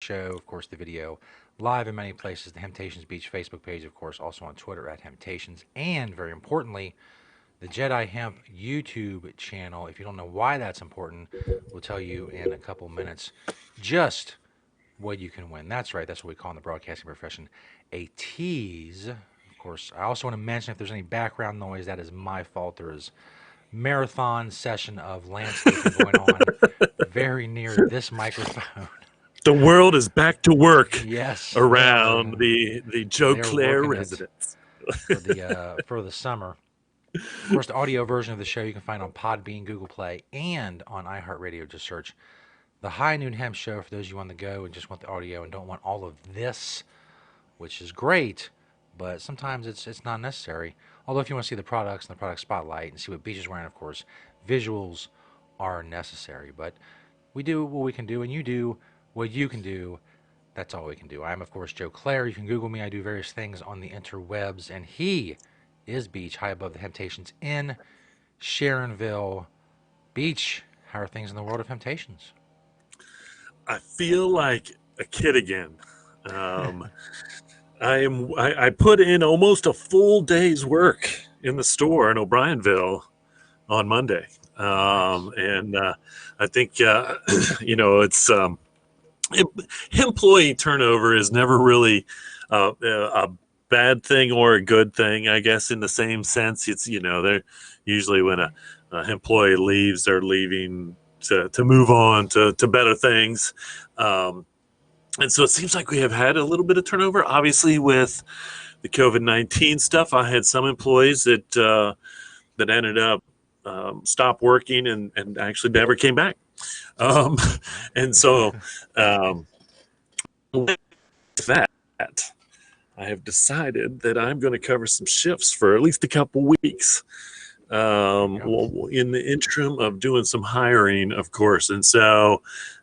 show, of course, the video live in many places. The Temptations Beach Facebook page, of course, also on Twitter at Temptations, and very importantly, the Jedi Hemp YouTube channel. If you don't know why that's important, we'll tell you in a couple minutes just what you can win. That's right. That's what we call in the broadcasting profession a tease. Of course, I also want to mention if there's any background noise, that is my fault. There is marathon session of landscaping going on very near this microphone. The world is back to work Yes, around the Joe they're Claire working it residence. for the summer. Of course, the audio version of the show you can find on Podbean, Google Play, and on iHeartRadio. Just search the High Noon Hemp Show for those you want to go and just want the audio and don't want all of this, which is great, but sometimes it's not necessary. Although if you want to see the products and the product spotlight and see what Beach is wearing, of course, visuals are necessary. But we do what we can do, and you do what you can do. That's all we can do. I'm, of course, Joe Claire. You can Google me. I do various things on the interwebs, and he is Beach, high above the Temptations in Sharonville. Beach, how are things in the world of Temptations? I feel like a kid again. I put in almost a full day's work in the store in O'Brienville on Monday, and I think it's employee turnover is never really a bad thing or a good thing, I guess, in the same sense. It's they're usually when a employee leaves, they're leaving to move on to better things. And so it seems like we have had a little bit of turnover. Obviously, with the COVID-19 stuff, I had some employees that ended up stopped working and actually never came back. And so with that, I have decided that I'm going to cover some shifts for at least a couple weeks in the interim of doing some hiring, of course. And so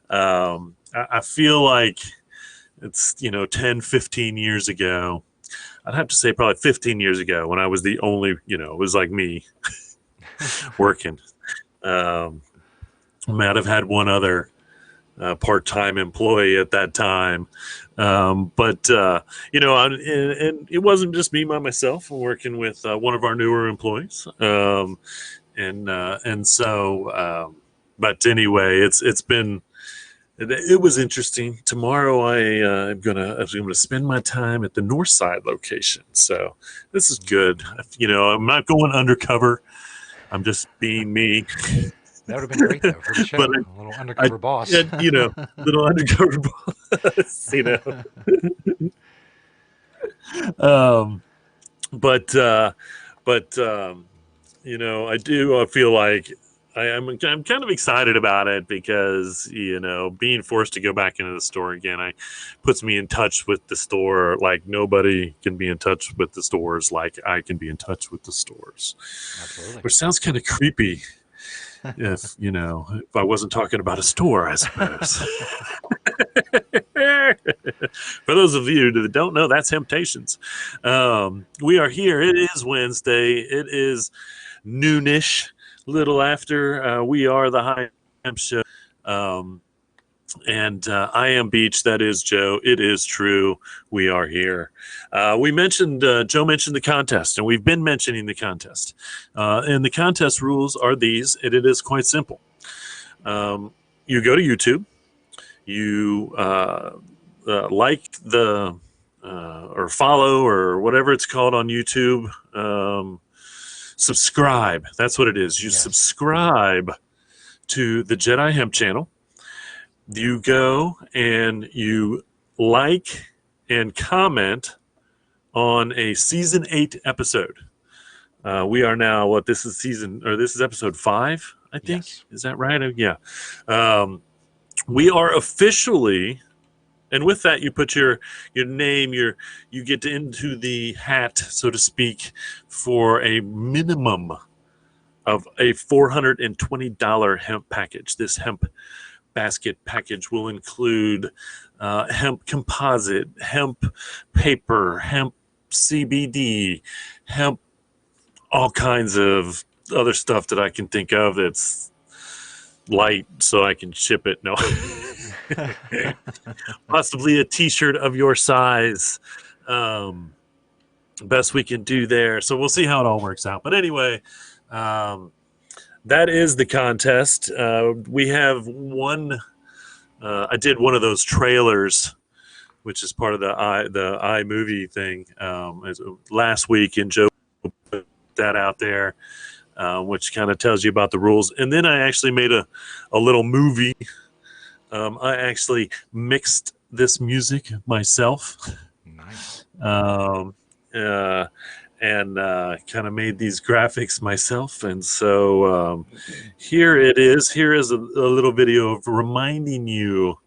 I feel like it's 10, 15 years ago. I'd have to say probably 15 years ago when I was the only, it was like me working. Might have had one other part-time employee at that time. But and it wasn't just me by myself. I'm working with one of our newer employees. And so, but anyway, it was interesting. Tomorrow I'm gonna spend my time at the North Side location. So this is good. I'm not going undercover. I'm just being me. That would have been great, though, for the show. A little undercover boss. Little undercover boss, I feel like I'm kind of excited about it because, being forced to go back into the store again, puts me in touch with the store like nobody can be in touch with the stores like I can be in touch with the stores. Absolutely. Which sounds kind of creepy. If I wasn't talking about a store, I suppose. For those of you that don't know, that's Temptations. We are here. It is Wednesday. It is noonish, little after. We are the High Hemp Show. And I am Beach. That is Joe. It is true. We are here. Joe mentioned the contest, and we've been mentioning the contest. And the contest rules are these, and it is quite simple. You go to YouTube, you like the or follow or whatever it's called on YouTube. Subscribe. That's what it is. You subscribe to the Jedi Hemp channel. You go and you like and comment on a season 8 episode. We are now this is episode 5, I think. Yes. Is that right? Yeah. We are officially, and with that you put your name, you get into the hat, so to speak, for a minimum of a $420 hemp package. This hemp basket package will include hemp composite, hemp paper, hemp CBD, hemp, all kinds of other stuff that I can think of that's light so I can ship it. No. Possibly a T-shirt of your size. Best we can do there. So we'll see how it all works out. But anyway, that is the contest. We have one. I did one of those trailers, which is part of the iMovie thing, last week, and Joe put that out there, which kind of tells you about the rules. And then I actually made a little movie. I actually mixed this music myself. Nice. And kind of made these graphics myself. And so here it is. Here is a little video of reminding you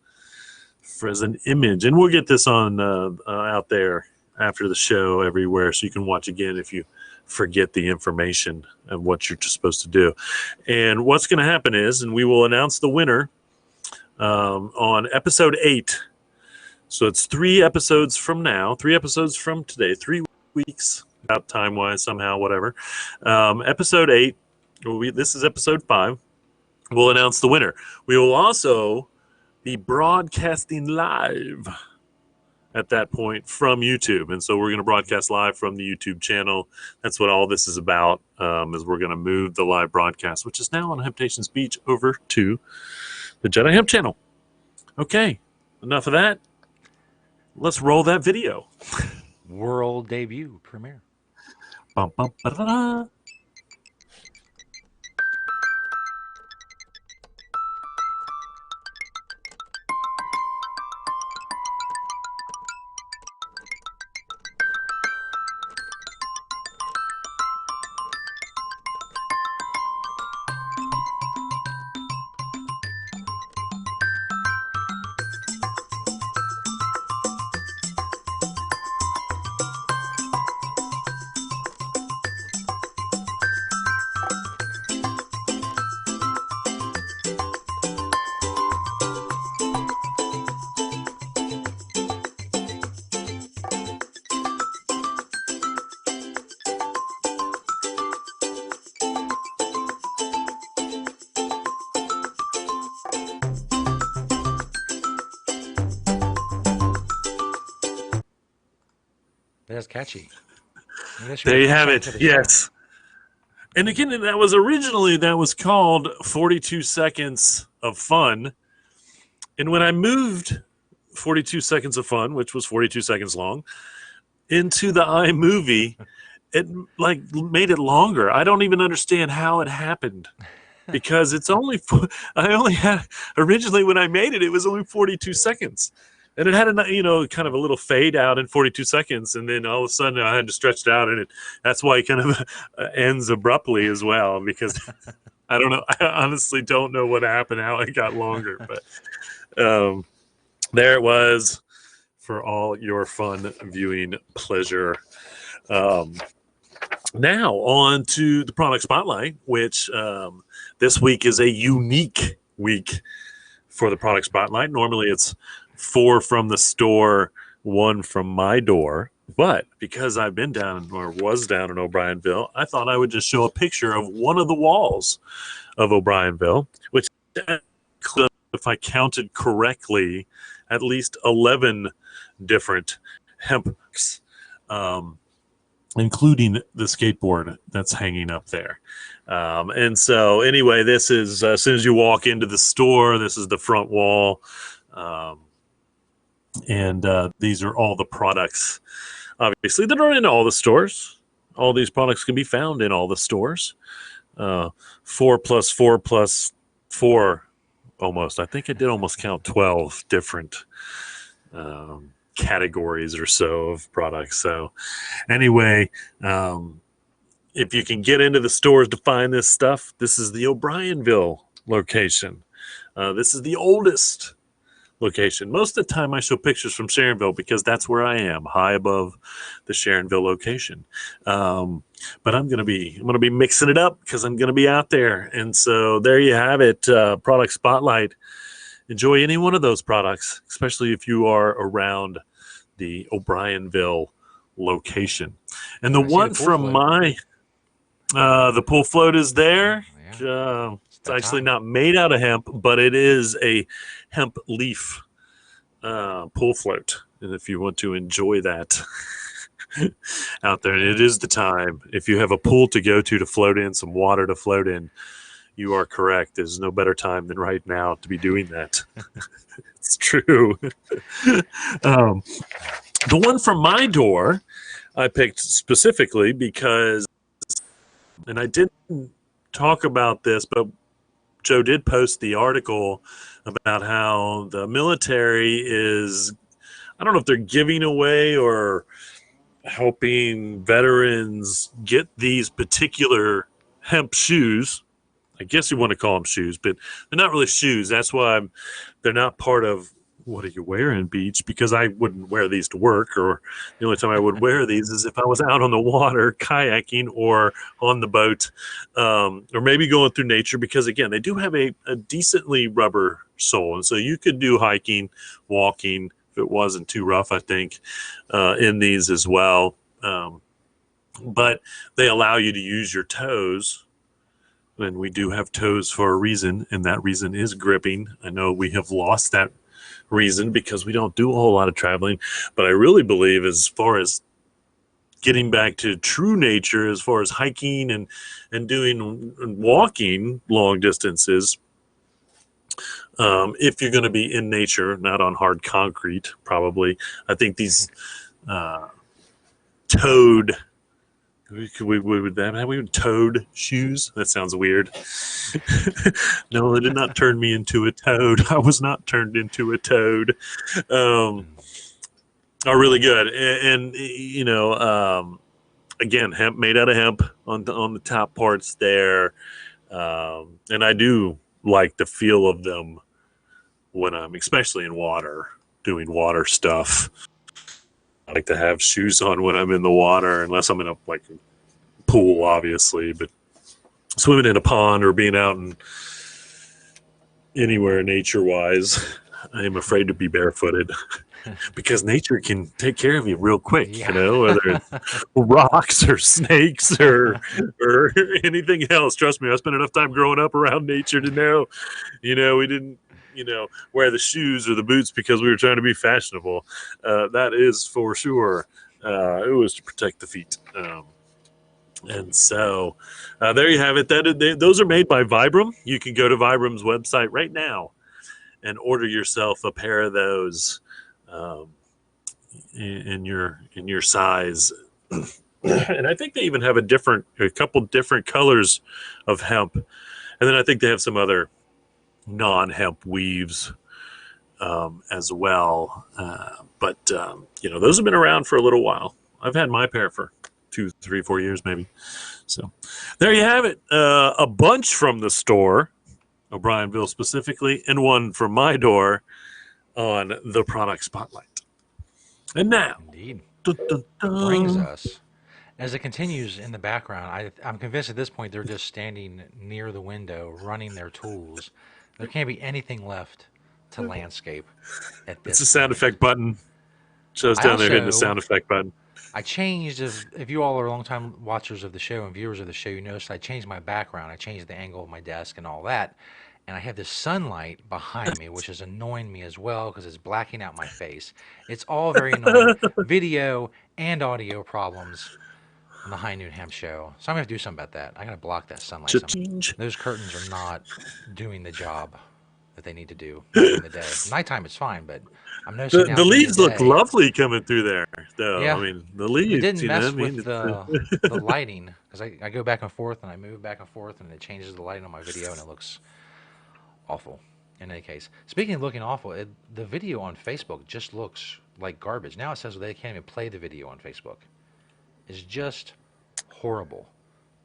as an image. And we'll get this on out there after the show everywhere, so you can watch again if you forget the information of what you're supposed to do. And what's going to happen is, and we will announce the winner on episode 8. So it's 3 episodes from now, 3 episodes from today, 3 weeks, about time-wise, somehow, whatever. Episode 8, this is episode 5, we'll announce the winner. We will also be broadcasting live at that point from YouTube. And so we're going to broadcast live from the YouTube channel. That's what all this is about, is we're going to move the live broadcast, which is now on Hemptations Beach, over to the Jedi Hemp channel. Okay, enough of that. Let's roll that video. World debut premiere. Bum, bum, ba-da-da. That's catchy. There you have it. Yes. And again, that was called 42 Seconds of Fun. And when I moved 42 Seconds of Fun, which was 42 seconds long, into the iMovie, it like made it longer. I don't even understand how it happened, because it's only, I only had, originally when I made it, it was only 42 seconds. And it had a, kind of a little fade out in 42 seconds. And then all of a sudden I had to stretch it out. And that's why it kind of ends abruptly as well, because I don't know. I honestly don't know what happened, how it got longer. But there it was for all your fun viewing pleasure. Now on to the product spotlight, which this week is a unique week for the product spotlight. Normally it's 4 from the store, 1 from my door. But because I've been down, or was down in O'Brienville, I thought I would just show a picture of one of the walls of O'Brienville, which, if I counted correctly, at least 11 different hemps, including the skateboard that's hanging up there. And so anyway, this is, as soon as you walk into the store, this is the front wall. And these are all the products, obviously, that are in all the stores. All these products can be found in all the stores. 4 plus 4 plus 4, almost. I think I did almost count 12 different categories or so of products. So anyway, if you can get into the stores to find this stuff, this is the O'Brienville location. This is the oldest location. Most of the time I show pictures from Sharonville because that's where I am, high above the Sharonville location. But I'm going to be mixing it up because I'm going to be out there. And so there you have it, product spotlight. Enjoy any one of those products, especially if you are around the O'Brienville location. And the one from my, the pool float is there. Yeah. It's About actually time. not made out of hemp, but it is a hemp leaf pool float. And if you want to enjoy that out there, and Yeah. it is the time. If you have a pool to go to float in, some water to float in, you are correct. There's no better time than right now to be doing that. It's true. um, the one from my door I picked specifically because, and I didn't talk about this, but Joe did post the article about how the military is, I don't know if they're giving away or helping veterans get these particular hemp shoes. I guess you want to call them shoes, but they're not really shoes. That's why they're not part of what are you wearing, beach, because I wouldn't wear these to work, or the only time I would wear these is if I was out on the water kayaking or on the boat, or maybe going through nature, because again, they do have a decently rubber sole. And so you could do hiking, walking, if it wasn't too rough, I think, in these as well. But they allow you to use your toes, and we do have toes for a reason, and that reason is gripping. I know we have lost that reason because we don't do a whole lot of traveling, but I really believe as far as getting back to true nature, as far as hiking and doing and walking long distances, if you're going to be in nature, not on hard concrete, probably, I think these toed. Would that have we toad shoes? That sounds weird. No, it did not turn me into a toad. I was not turned into a toad. Um, are really good, and you know, again, hemp made out of hemp on the top parts there, and I do like the feel of them when I'm, especially in water, doing water stuff. I like to have shoes on when I'm in the water, unless I'm in a like pool, obviously. But swimming in a pond or being out in anywhere nature-wise, I am afraid to be barefooted because nature can take care of you real quick. Yeah. You know, whether it's rocks or snakes or anything else. Trust me, I spent enough time growing up around nature to know. You know, we didn't, wear the shoes or the boots because we were trying to be fashionable. That is for sure. It was to protect the feet. And so there you have it. Those are made by Vibram. You can go to Vibram's website right now and order yourself a pair of those um, in your size. And I think they even have a couple different colors of hemp. And then I think they have some other non-hemp weaves as well. But those have been around for a little while. I've had my pair for 2, 3, 4 years maybe. So there you have it. A bunch from the store, O'Brienville specifically, and one from my door on the product spotlight. And now, Indeed. dun, dun, Brings dun. us. As it continues in the background, I'm convinced at this point they're just standing near the window, running their tools. There can't be anything left to landscape at It's this a sound point. effect button. Shows I down there hitting the also sound effect button. I changed if you all are longtime watchers of the show and viewers of the show, you noticed I changed my background. I changed the angle of my desk and all that. And I have this sunlight behind me, which is annoying me as well because it's blacking out my face. It's all very annoying. Video and audio problems on the High Noon Hemp Show. So I'm gonna have to do something about that. I gotta block that sunlight somehow. Cha-change. Those curtains are not doing the job that they need to do, not during the day. Nighttime it's fine, but I'm noticing The now the during the leaves look day. lovely coming through there, though. Yeah, I mean, the if it leaves. didn't I mess mean, with the lighting, because I go back and forth and I move back and forth and it changes the lighting on my video and it looks awful. In any case, speaking of looking awful, the video on Facebook just looks like garbage. Now it says they can't even play the video on Facebook. It's just horrible.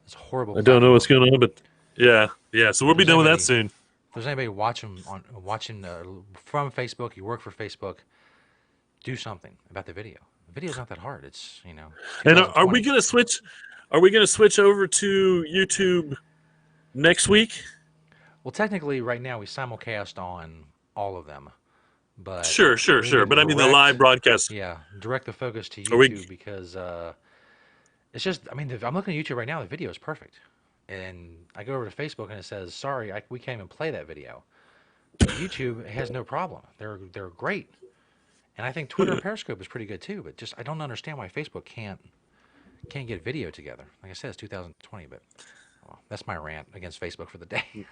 It's horrible I don't know platform. what's going on, but yeah. So we'll If be there's done with that anybody, soon. if there's anybody watching from Facebook, you work for Facebook, do something about the video. The video's not that hard. It's And are we 2020. going to switch? Are we going to switch over to YouTube next week? Well, technically, right now we simulcast on all of them, but Sure. we need to But I mean, the live broadcast. direct the focus to Are we? YouTube because it's just. I mean, I'm looking at YouTube right now. The video is perfect. and I go over to Facebook and it says, "Sorry, we can't even play that video." But YouTube has no problem. They're great, and I think Twitter and Periscope is pretty good too. But just I don't understand why Facebook can't get video together. Like I said, it's 2020, but well, that's my rant against Facebook for the day.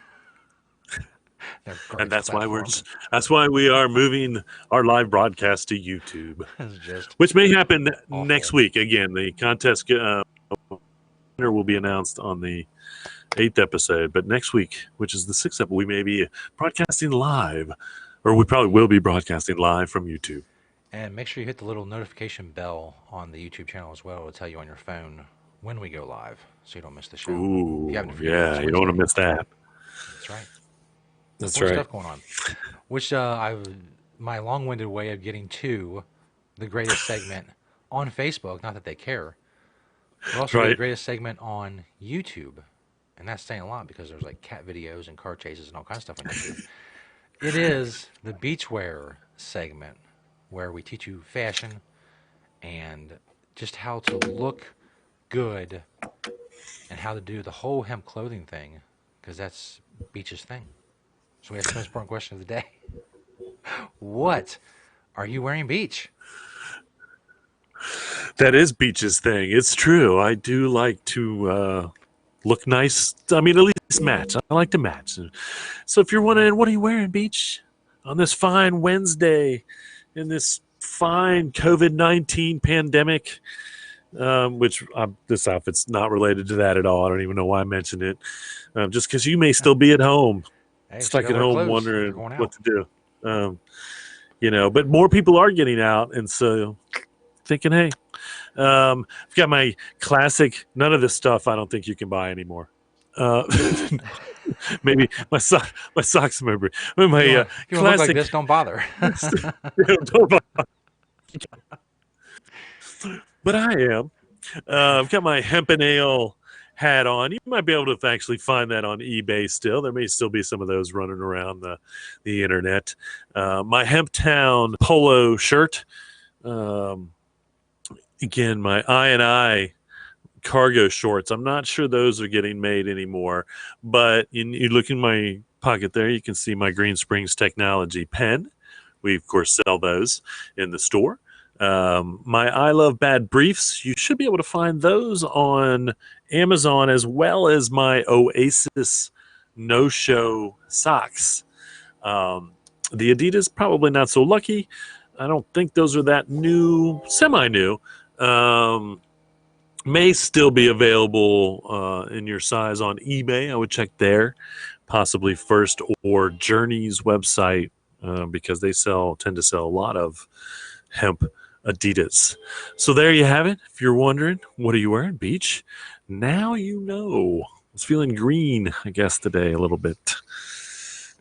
They're a And garbage platform. that's why we are moving our live broadcast to YouTube, It's just which may happen next awful. week. Again, the contest winner will be announced on the 8th episode, but next week, which is the 6th episode, we may be broadcasting live, or we probably will be broadcasting live from YouTube. And make sure you hit the little notification bell on the YouTube channel as well. It'll tell you on your phone when we go live, so you don't miss the show. If you happen Ooh, to forget that yeah, it's you don't want to Wednesday. miss that. That's right. That's More right. stuff going on. Which my long-winded way of getting to the greatest segment on Facebook. Not that they care. But also the Right. greatest segment on YouTube, and that's saying a lot because there's like cat videos and car chases and all kinds of stuff on YouTube. It is the beachwear segment where we teach you fashion and just how to look good and how to do the whole hemp clothing thing because that's Beach's thing. So we ask the most important question of the day. What are you wearing, Beach? That is Beach's thing. It's true. I do like to look nice. I mean, at least match. I like to match. So if you're wondering, what are you wearing, Beach, on this fine Wednesday in this fine COVID-19 pandemic, which this outfit's not related to that at all. I don't even know why I mentioned it. Just because you may still be at home, Hey, still stuck gotta at wear home clothes if you're wondering going what out. to do. But more people are getting out, and so thinking, hey, I've got my classic. None of this stuff I don't think you can buy anymore. Maybe my socks, remember If you my want, if you want to look like classic. this, don't bother. But I am. I've got my hemp and ale hat on. You might be able to actually find that on eBay still. There may still be some of those running around the internet. My Hemp Town polo shirt. Again, my I cargo shorts. I'm not sure those are getting made anymore. But you look in my pocket there, you can see my Green Springs Technology pen. We, of course, sell those in the store. My I Love Bad briefs, you should be able to find those on Amazon, as well as my Oasis no-show socks. The Adidas, probably not so lucky. I don't think those are that new, semi-new. May still be available in your size on eBay. I would check there, possibly First or Journey's website, because they tend to sell a lot of hemp Adidas. So there you have it. If you're wondering, what are you wearing, Beach? Now you know. I was feeling green, I guess, today a little bit,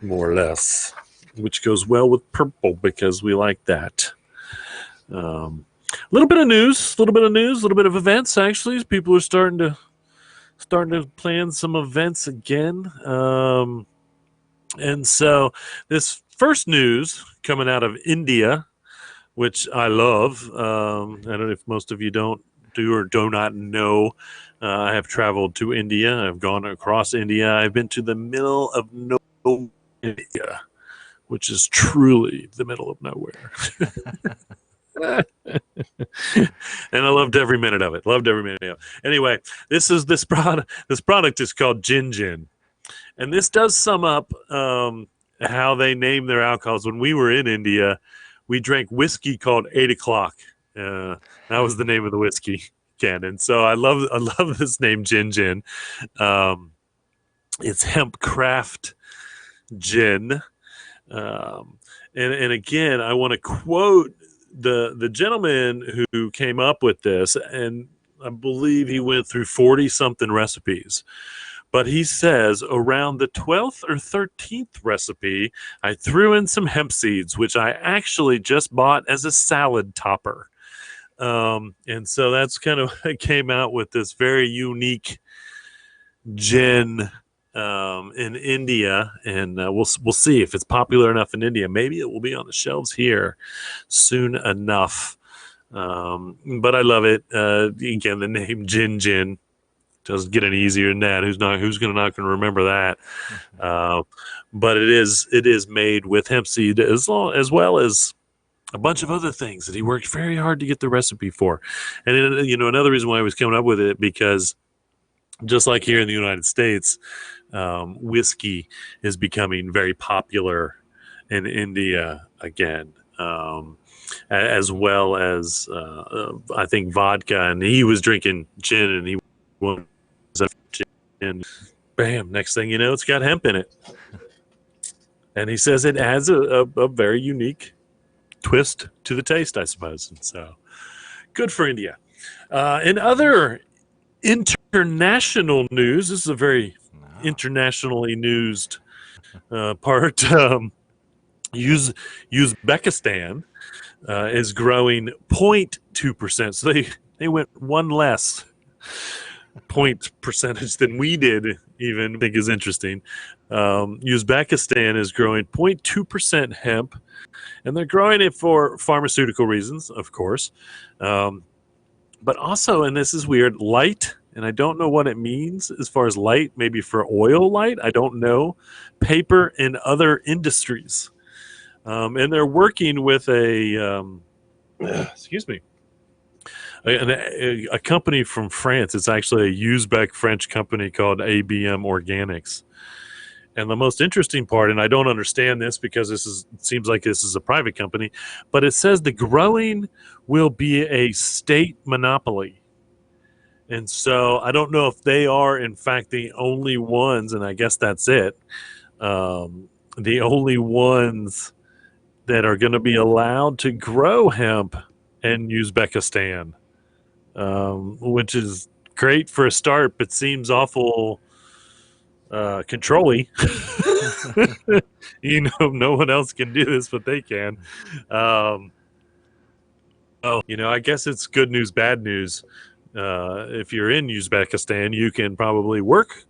more or less, which goes well with purple because we like that. A little bit of news, a little bit of events. Actually, people are starting to plan some events again. And so this first news coming out of India, which I love. I don't know if most of you do not know. I have traveled to India. I've gone across India. I've been to the middle of nowhere, India, which is truly the middle of nowhere. And I loved every minute of it. Anyway, this product is called Gin Gin. And this does sum up how they name their alcohols. When we were in India, we drank whiskey called 8 o'clock. That was the name of the whiskey can. And so I love this name, Gin Gin. It's hemp craft gin. And again, I want to quote the gentleman who came up with this, and I believe he went through 40-something recipes. But he says around the 12th or 13th recipe, I threw in some hemp seeds, which I actually just bought as a salad topper. And so that's kind of what came out with this very unique gin in India. And we'll see if it's popular enough in India. Maybe it will be on the shelves here soon enough. But I love it. Again, the name Gin Gin. Doesn't get any easier than that. Who's not going to remember that? But it is made with hemp seed as well as a bunch of other things that he worked very hard to get the recipe for. And another reason why I was coming up with it, because just like here in the United States, whiskey is becoming very popular in India again, as well as I think vodka. And he was drinking gin, and he was gin. Bam! Next thing you know, it's got hemp in it, and he says it adds a very unique twist to the taste, I suppose. And so, good for India. In other international news, this is a very internationally newsed part. Uzbekistan is growing 0.2%. So they went one less point percentage than we did, even. I think is interesting. Uzbekistan is growing 0.2% hemp, and they're growing it for pharmaceutical reasons, of course. But also, and this is weird, light, and I don't know what it means as far as light, maybe for oil light, I don't know, paper and other industries. And they're working with excuse me, a company from France. It's actually a Uzbek French company called ABM Organics. And the most interesting part, and I don't understand this because it seems like this is a private company, but it says the growing will be a state monopoly. And so I don't know if they are, in fact, the only ones, and I guess that's it, the only ones that are going to be allowed to grow hemp in Uzbekistan, which is great for a start, but seems awful control-y. No one else can do this, but they can. I guess it's good news, bad news. If you're in Uzbekistan, you can probably work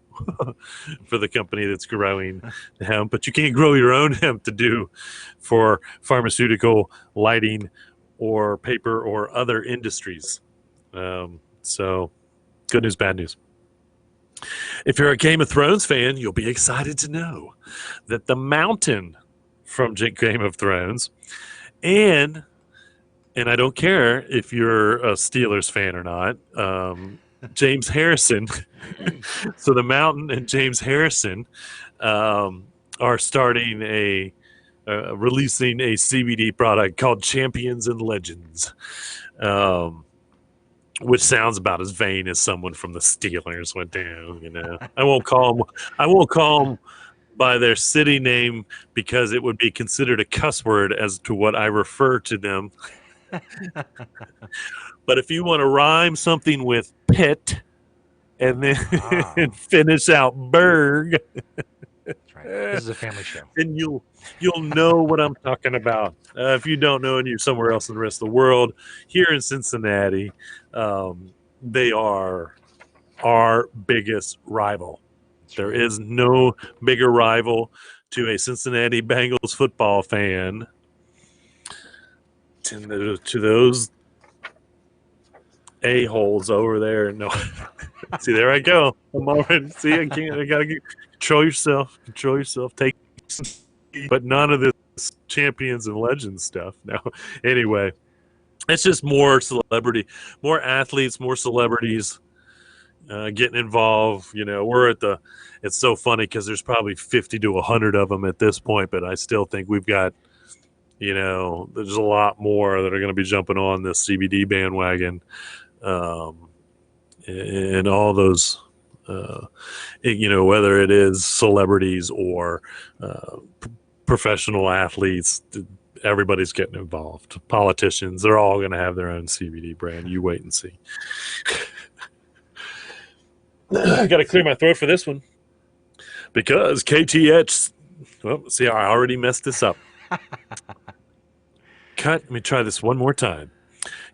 for the company that's growing hemp, but you can't grow your own hemp to do for pharmaceutical, lighting, or paper or other industries. So good news, bad news. If you're a Game of Thrones fan, you'll be excited to know that the Mountain from Game of Thrones, and I don't care if you're a Steelers fan or not, James Harrison. So the Mountain and James Harrison are starting releasing a CBD product called Champions and Legends. Which sounds about as vain as someone from the Steelers went down. I won't call them by their city name because it would be considered a cuss word as to what I refer to them. But if you want to rhyme something with pit and then finish out Berg, that's right. This is a family show. Then you'll know what I'm talking about. If you don't know and you're somewhere else in the rest of the world, here in Cincinnati, they are our biggest rival. There is no bigger rival to a Cincinnati Bengals football fan to those a-holes over there. No. See, there I go. I'm already, see, I gotta control yourself. Take, but none of this Champions and Legends stuff. No. Anyway, it's just more athletes, more celebrities getting involved. It's so funny because there's probably 50 to 100 of them at this point, but I still think we've got, there's a lot more that are going to be jumping on this CBD bandwagon. And all those, whether it is celebrities or professional athletes, everybody's getting involved. Politicians, they're all going to have their own CBD brand. You wait and see. I got to clear my throat for this one because KTH. Well, see, I already messed this up. Let me try this one more time.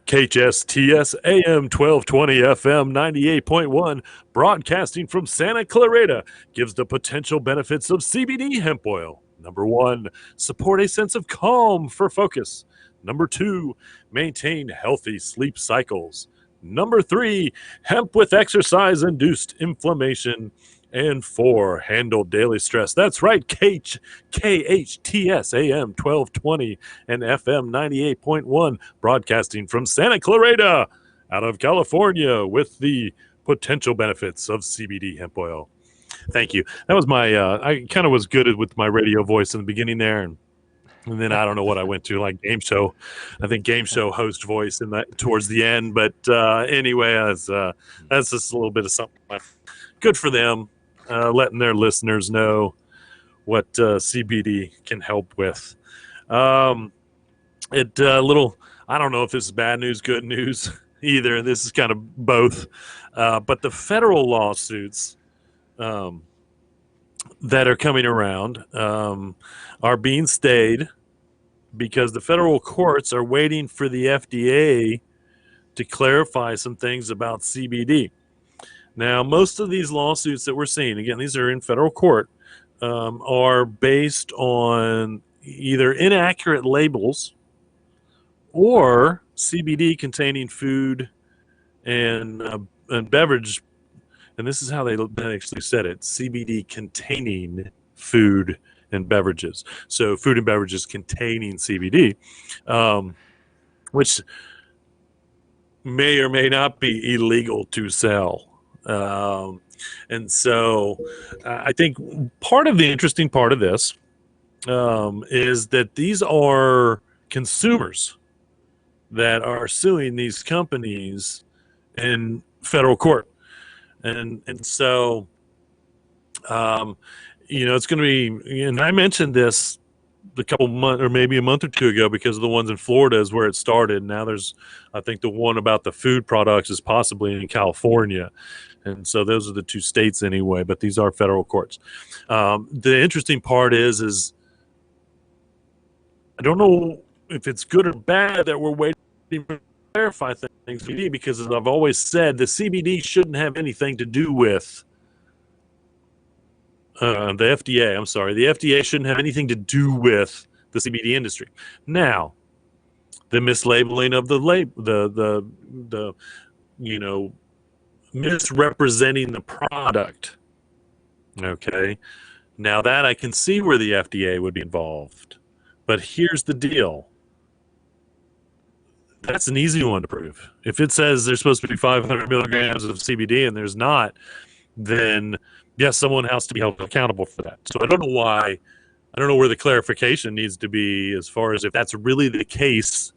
KHSTS AM 1220 FM 98.1, broadcasting from Santa Clarita, gives the potential benefits of CBD hemp oil. Number 1, support a sense of calm for focus. Number 2, maintain healthy sleep cycles. Number 3, hemp with exercise-induced inflammation. And 4, handle daily stress. That's right, KHTS AM 1220 and FM 98.1, broadcasting from Santa Clarita out of California with the potential benefits of CBD hemp oil. Thank you. That was my, I kind of was good with my radio voice in the beginning there, and then I don't know what I went to, like game show. I think game show host voice in that towards the end. But anyway, that's just a little bit of something. Good for them, letting their listeners know what CBD can help with. Little, I don't know if this is bad news, good news either. This is kind of both. But the federal lawsuits that are coming around are being stayed because the federal courts are waiting for the FDA to clarify some things about CBD. Now, most of these lawsuits that we're seeing, again, these are in federal court, are based on either inaccurate labels or CBD containing food and beverage. And this is how they actually said it: CBD containing food and beverages. So food and beverages containing CBD, which may or may not be illegal to sell. And so I think part of the interesting part of this is that these are consumers that are suing these companies in federal court. And so, it's going to be, and I mentioned this a couple months or maybe a month or two ago, because of the ones in Florida is where it started. Now there's, I think the one about the food products is possibly in California. And so those are the two states anyway, but these are federal courts. The interesting part is I don't know if it's good or bad that we're waiting to clarify things, because as I've always said, the CBD shouldn't have anything to do with the FDA. I'm sorry, the FDA shouldn't have anything to do with the CBD industry. Now, the mislabeling of the misrepresenting the product. Okay, now that I can see where the FDA would be involved, but here's the deal. That's an easy one to prove. If it says there's supposed to be 500 milligrams of CBD and there's not, then yes, someone has to be held accountable for that. So I don't know where the clarification needs to be as far as if that's really the case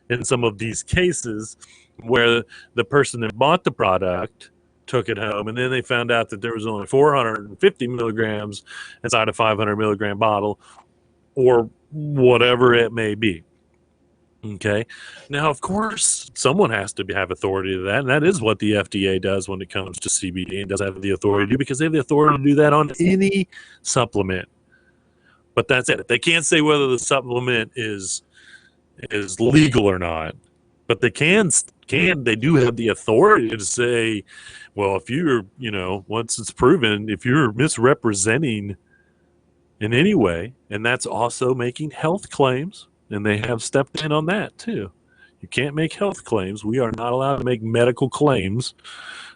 in some of these cases where the person that bought the product took it home and then they found out that there was only 450 milligrams inside a 500 milligram bottle, or whatever it may be. Okay. Now, of course, someone has to have authority to that, and that is what the FDA does when it comes to CBD, and does have the authority to do, because they have the authority to do that on any supplement. But that's it. They can't say whether the supplement is legal or not, but they they do have the authority to say, well, if you're, once it's proven, if you're misrepresenting in any way, and that's also making health claims. And they have stepped in on that, too. You can't make health claims. We are not allowed to make medical claims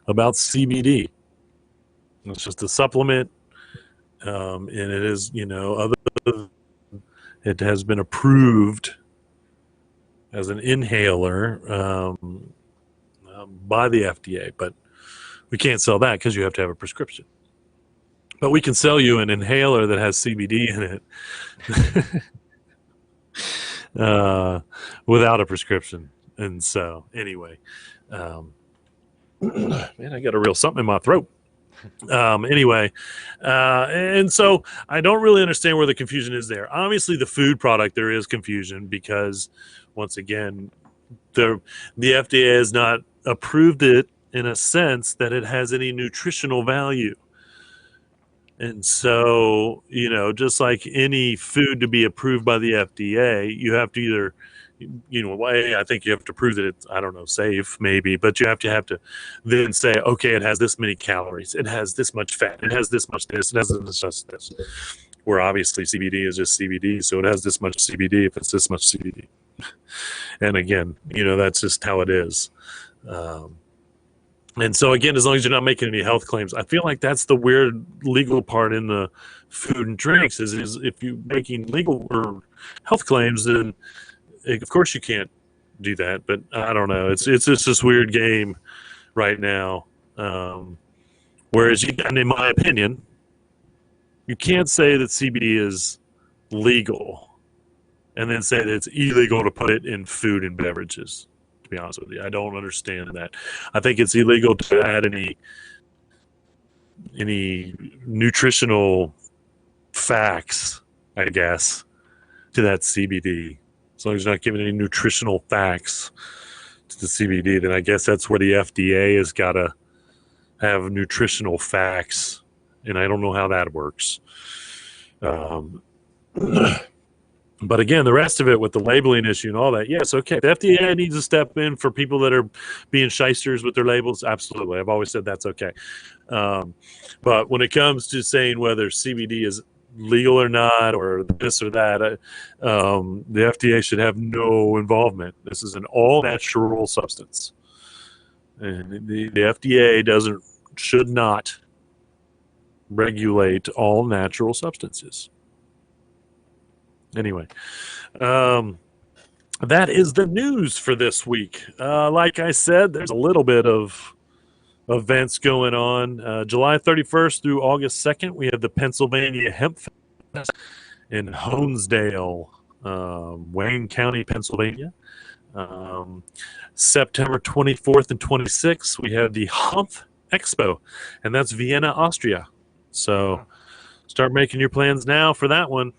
about CBD. It's just a supplement. And it is, it has been approved as an inhaler by the FDA. But we can't sell that because you have to have a prescription. But we can sell you an inhaler that has CBD in it. Without a prescription. And so anyway, man, I got a real something in my throat. And so I don't really understand where the confusion is there. Obviously the food product, there is confusion because once again, the FDA has not approved it in a sense that it has any nutritional value. And so, just like any food to be approved by the FDA, you have to either, I think you have to prove that it's, I don't know, safe maybe, but you have to then say, okay, it has this many calories, it has this much fat, it has this much this, it has this much this. Where obviously CBD is just CBD, so it has this much CBD if it's this much CBD. And again, that's just how it is. And so again, as long as you're not making any health claims, I feel like that's the weird legal part in the food and drinks is if you're making legal or health claims, then of course you can't do that. But I don't know. It's just this weird game right now. Whereas, and in my opinion, you can't say that CBD is legal and then say that it's illegal to put it in food and beverages. To be honest with you, I don't understand that. I think it's illegal to add any nutritional facts, I guess, to that CBD. As long as you're not giving any nutritional facts to the CBD, then I guess that's where the FDA has got to have nutritional facts, and I don't know how that works. But again, the rest of it with the labeling issue and all that, yes, okay. The FDA needs to step in for people that are being shysters with their labels. Absolutely. I've always said that's okay. But when it comes to saying whether CBD is legal or not, or this or that, the FDA should have no involvement. This is an all-natural substance. And the FDA should not regulate all natural substances. Anyway, that is the news for this week. Like I said, there's a little bit of events going on. July 31st through August 2nd, we have the Pennsylvania Hemp Fest in Honesdale, Wayne County, Pennsylvania. September 24th and 26th, we have the Hemp Expo, and that's Vienna, Austria. So start making your plans now for that one.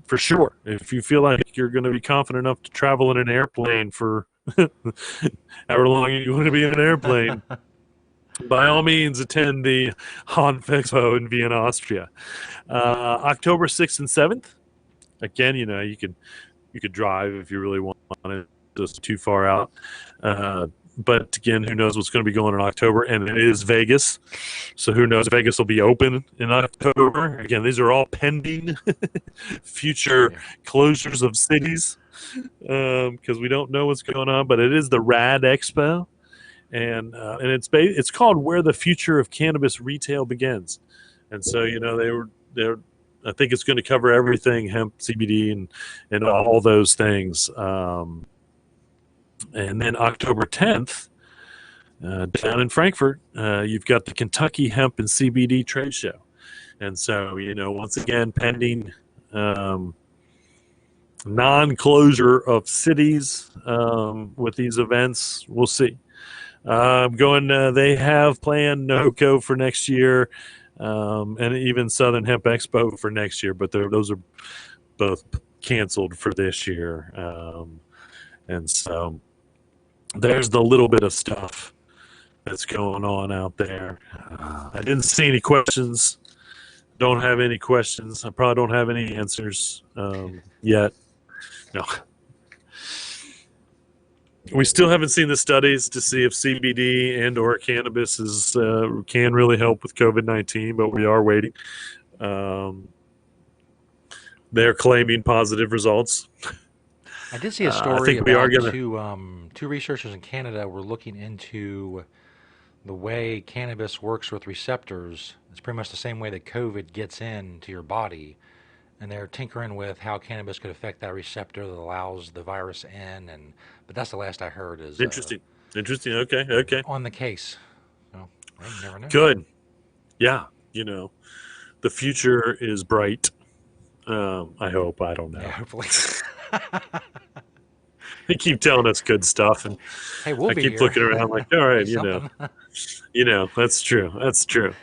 For sure. If you feel like you're going to be confident enough to travel in an airplane for however long you want to be in an airplane, by all means attend the Hanf Expo in Vienna, Austria. October 6th and 7th. Again, you could drive if you really want it, just too far out. But again, who knows what's going to be going on in October? And it is Vegas. So who knows? Vegas will be open in October. Again, these are all pending future closures of cities because we don't know what's going on. But it is the RAD Expo. And it's called Where the Future of Cannabis Retail Begins. And so, they're I think it's going to cover everything, hemp, CBD, and all those things. And then October 10th, down in Frankfurt, you've got the Kentucky Hemp and CBD Trade Show. And so, once again, pending non-closure of cities with these events, we'll see. They have planned NOCO for next year, and even Southern Hemp Expo for next year, but those are both canceled for this year. And so there's the little bit of stuff that's going on out there. I didn't see any questions. Don't have any questions. I probably don't have any answers yet. No. We still haven't seen the studies to see if CBD and or cannabis can really help with COVID-19, but we are waiting. They're claiming positive results. I did see a story about two researchers in Canada were looking into the way cannabis works with receptors. It's pretty much the same way that COVID gets into your body. And they're tinkering with how cannabis could affect that receptor that allows the virus in. But that's the last I heard. Is interesting. Okay. On the case. So, well, you never know. Good. Yeah. The future is bright. I hope. I don't know. Yeah, hopefully. They keep telling us good stuff, and hey, I keep here. Looking around like, all right, that's true. That's true.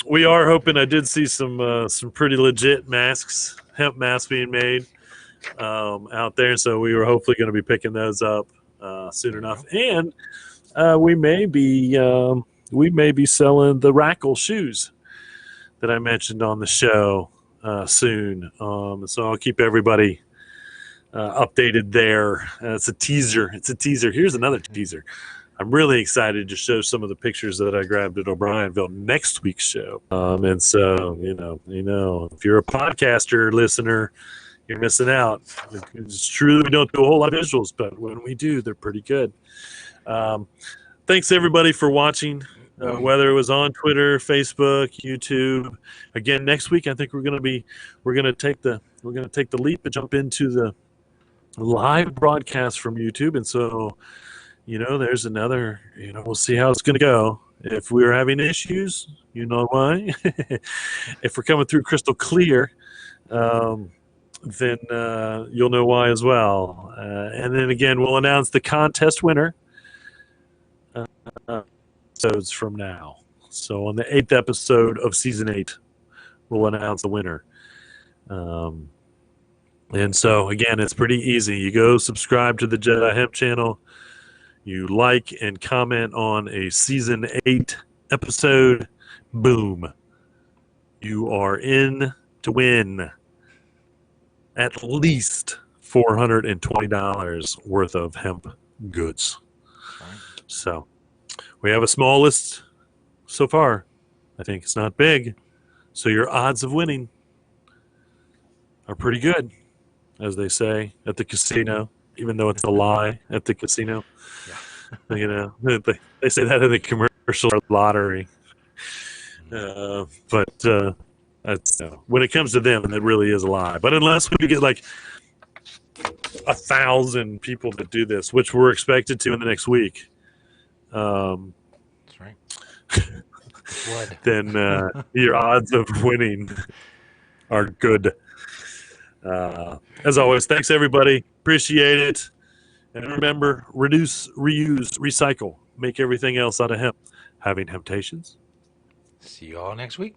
We are hoping. I did see some pretty legit masks, hemp masks being made out there, so we were hopefully going to be picking those up soon enough, and we may be selling the Rackle shoes that I mentioned on the show soon. So I'll keep everybody updated there. It's a teaser. Here's another teaser. I'm really excited to show some of the pictures that I grabbed at O'Brienville next week's show. And so, if you're a podcaster listener, you're missing out. It's true that we don't do a whole lot of visuals, but when we do, they're pretty good. Thanks everybody for watching. Whether it was on Twitter, Facebook, YouTube. Again, next week I think we're gonna take the leap and jump into the live broadcast from YouTube, and so there's another. We'll see how it's gonna go. If we're having issues, you know why. If we're coming through crystal clear, then you'll know why as well. And then again, we'll announce the contest winner. Episodes from now. So on the 8th episode of season 8, we'll announce the winner. And so again, it's pretty easy. You go subscribe to the Jedi Hemp channel. You like and comment on a season 8 episode. Boom. You are in to win at least $420 worth of hemp goods. So we have a small list so far. I think it's not big. So your odds of winning are pretty good, as they say at the casino, even though it's a lie at the casino. Yeah. They say that in the commercial lottery. But that's, when it comes to them, it really is a lie. But unless we get like 1,000 people to do this, which we're expected to in the next week. That's right. Then your odds of winning are good. As always, thanks everybody. Appreciate it. And remember, reduce, reuse, recycle. Make everything else out of hemp. Having Hemptations. See you all next week.